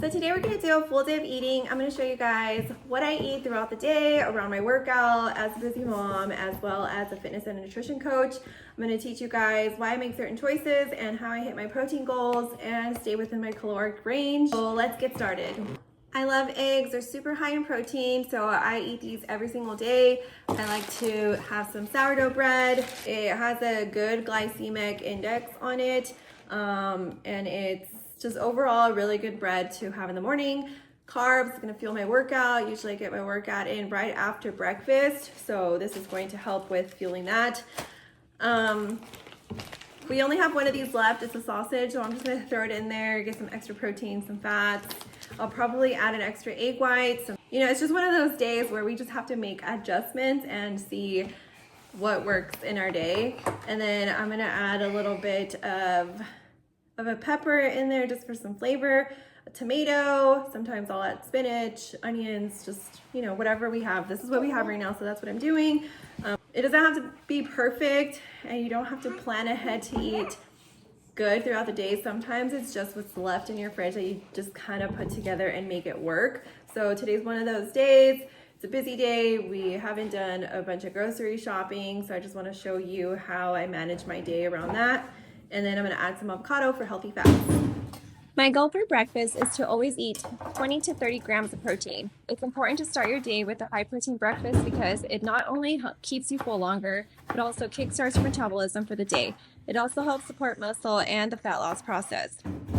So today we're going to do a full day of eating. I'm going to show you guys what I eat throughout the day around my workout as a busy mom, as well as a fitness and nutrition coach. I'm going to teach you guys why I make certain choices and how I hit my protein goals and stay within my caloric range. So let's get started. I love eggs. They're super high in protein, so I eat these every single day. I like to have some sourdough bread. It has a good glycemic index on it, and it's just overall a really good bread to have in the morning. Carbs, gonna fuel my workout. Usually I get my workout in right after breakfast, so this is going to help with fueling that. We only have one of these left. It's a sausage, so I'm just gonna throw it in there, get some extra protein, some fats. I'll probably add an extra egg white. So, it's just one of those days where we just have to make adjustments and see what works in our day. And then I'm gonna add a little bit of a pepper in there just for some flavor, a tomato, sometimes I'll add spinach, onions, just, whatever we have. This is what we have right now, so that's what I'm doing. It doesn't have to be perfect, and you don't have to plan ahead to eat good throughout the day. Sometimes it's just what's left in your fridge that you just kind of put together and make it work. So today's one of those days. It's a busy day. We haven't done a bunch of grocery shopping, so I just want to show you how I manage my day around that. And then I'm going to add some avocado for healthy fats. My goal for breakfast is to always eat 20 to 30 grams of protein. It's important to start your day with a high protein breakfast because it not only keeps you full longer, but also kickstarts your metabolism for the day. It also helps support muscle and the fat loss process.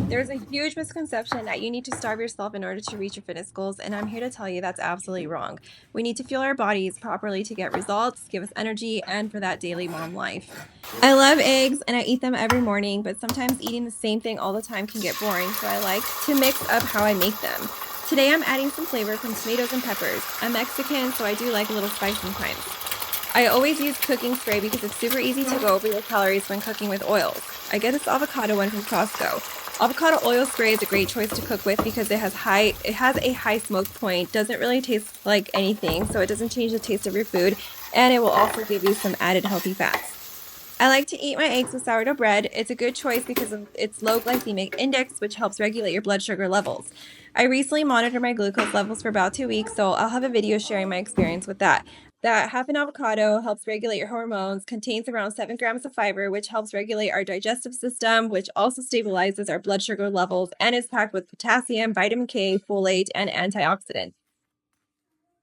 There's a huge misconception that you need to starve yourself in order to reach your fitness goals, and I'm here to tell you that's absolutely wrong. We need to fuel our bodies properly to get results, give us energy, and for that daily mom life. I love eggs and I eat them every morning, but sometimes eating the same thing all the time can get boring, so I like to mix up how I make them. Today I'm adding some flavor from tomatoes and peppers. I'm Mexican, so I do like a little spice sometimes. I always use cooking spray because it's super easy to go over your calories when cooking with oils. I get this avocado one from Costco. Avocado oil spray is a great choice to cook with because it has a high smoke point, doesn't really taste like anything, so it doesn't change the taste of your food, and it will also give you some added healthy fats. I like to eat my eggs with sourdough bread. It's a good choice because of its low glycemic index, which helps regulate your blood sugar levels. I recently monitored my glucose levels for about 2 weeks, so I'll have a video sharing my experience with that. That half an avocado helps regulate your hormones, contains around 7 grams of fiber, which helps regulate our digestive system, which also stabilizes our blood sugar levels, and is packed with potassium, vitamin K, folate, and antioxidants.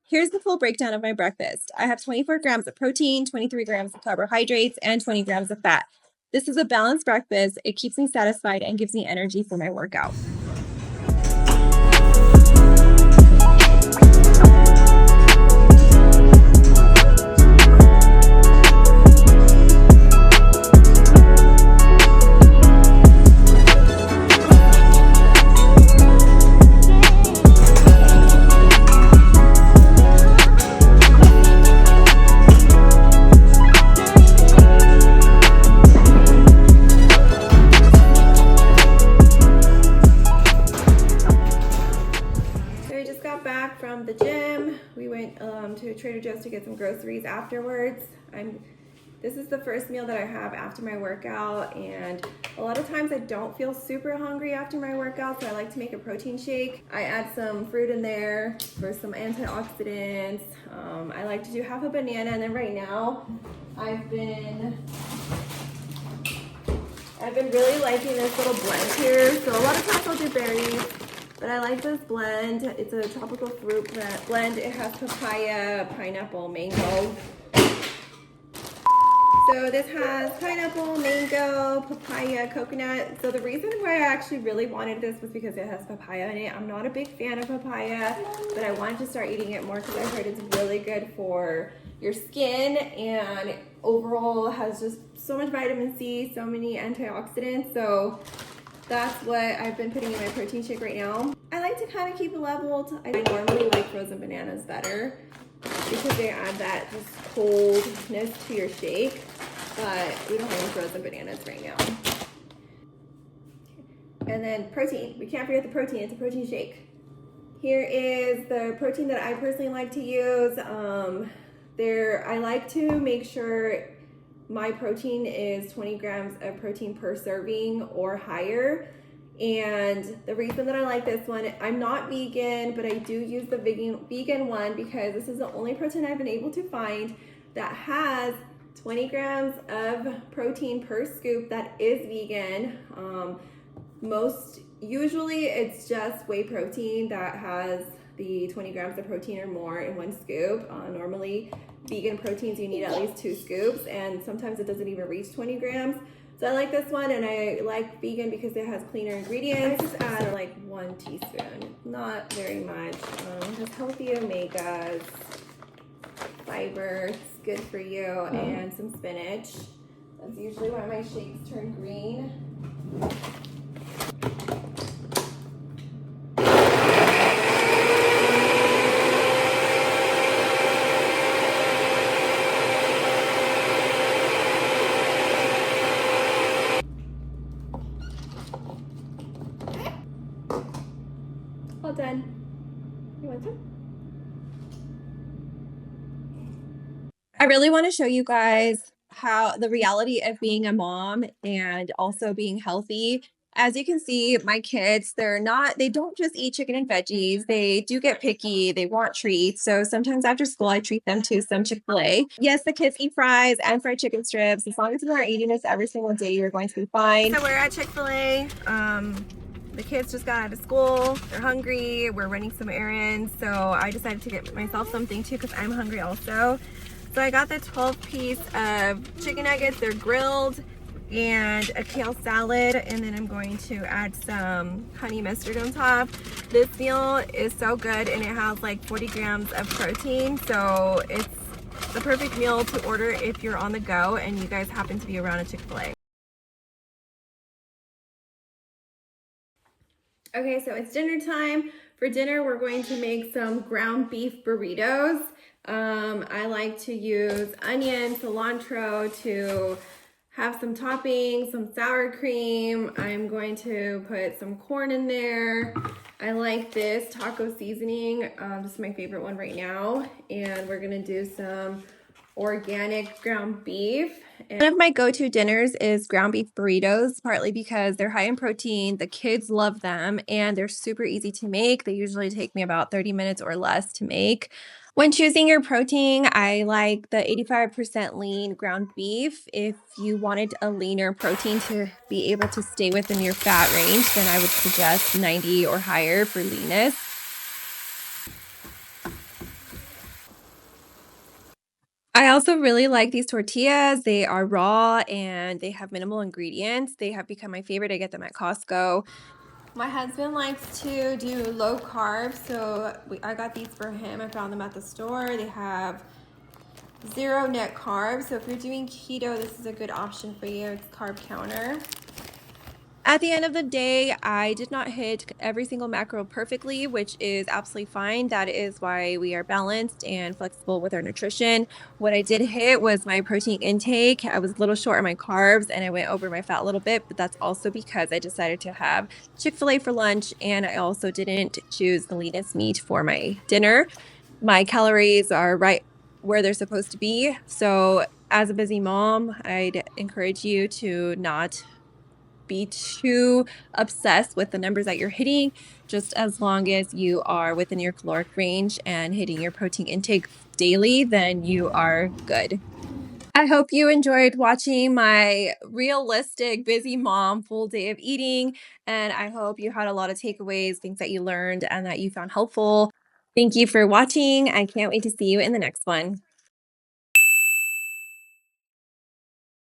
Here's the full breakdown of my breakfast. I have 24 grams of protein, 23 grams of carbohydrates, and 20 grams of fat. This is a balanced breakfast. It keeps me satisfied and gives me energy for my workout. From the gym, we went to Trader Joe's to get some groceries afterwards. This is the first meal that I have after my workout, and a lot of times I don't feel super hungry after my workout, so I like to make a protein shake. I add some fruit in there for some antioxidants. I like to do half a banana, and then right now I've been really liking this little blend here. So a lot of times I'll do berries, but I like this blend. It's a tropical fruit blend. It has papaya, pineapple, mango. So this has pineapple, mango, papaya, coconut. So the reason why I actually really wanted this was because it has papaya in it. I'm not a big fan of papaya, but I wanted to start eating it more because I heard it's really good for your skin, and overall has just so much vitamin C, so many antioxidants. So that's what I've been putting in my protein shake right now. I like to kind of keep it leveled. I normally like frozen bananas better because they add that just coldness to your shake, but we don't have any frozen bananas right now. And then protein. We can't forget the protein. It's a protein shake. Here is the protein that I personally like to use. I like to make sure my protein is 20 grams of protein per serving or higher. And the reason that I like this one, I'm not vegan, but I do use the vegan one because this is the only protein I've been able to find that has 20 grams of protein per scoop that is vegan. Usually it's just whey protein that has the 20 grams of protein or more in one scoop. Normally vegan proteins, you need at least 2 scoops, and sometimes it doesn't even reach 20 grams. So I like this one, and I like vegan because it has cleaner ingredients. I just add like 1 teaspoon, not very much. It has healthy omegas, fiber, it's good for you, and some spinach. That's usually why my shakes turn green. All done. You want some? I really want to show you guys how the reality of being a mom and also being healthy. As you can see, my kids, they don't just eat chicken and veggies. They do get picky. They want treats. So sometimes after school, I treat them to some Chick-fil-A. Yes, the kids eat fries and fried chicken strips. As long as you're not eating this every single day, you're going to be fine. So we're at Chick-fil-A. The kids just got out of school. They're hungry. We're running some errands. So I decided to get myself something too because I'm hungry also. So I got the 12-piece of chicken nuggets. They're grilled, and a kale salad, and then I'm going to add some honey mustard on top. This meal is so good, and it has like 40 grams of protein, so it's the perfect meal to order if you're on the go and you guys happen to be around a Chick-fil-A. Okay, so it's dinner time. For dinner, we're going to make some ground beef burritos. I like to use onion, cilantro to have some toppings, some sour cream. I'm going to put some corn in there. I like this taco seasoning. This is my favorite one right now. And we're gonna do some organic ground beef. One of my go-to dinners is ground beef burritos, partly because they're high in protein, the kids love them, and they're super easy to make. They usually take me about 30 minutes or less to make. When choosing your protein, I like the 85% lean ground beef. If you wanted a leaner protein to be able to stay within your fat range, then I would suggest 90 or higher for leanness. I also really like these tortillas. They are raw and they have minimal ingredients. They have become my favorite. I get them at Costco. My husband likes to do low carb, so I got these for him. I found them at the store. They have 0 net carbs, so if you're doing keto, this is a good option for you. It's carb counter. At the end of the day, I did not hit every single macro perfectly, which is absolutely fine. That is why we are balanced and flexible with our nutrition. What I did hit was my protein intake. I was a little short on my carbs and I went over my fat a little bit, but that's also because I decided to have Chick-fil-A for lunch, and I also didn't choose the leanest meat for my dinner. My calories are right where they're supposed to be. So as a busy mom, I'd encourage you to not be too obsessed with the numbers that you're hitting, just as long as you are within your caloric range and hitting your protein intake daily, then you are good. I hope you enjoyed watching my realistic busy mom full day of eating, and I hope you had a lot of takeaways, things that you learned and that you found helpful. Thank you for watching. I can't wait to see you in the next one.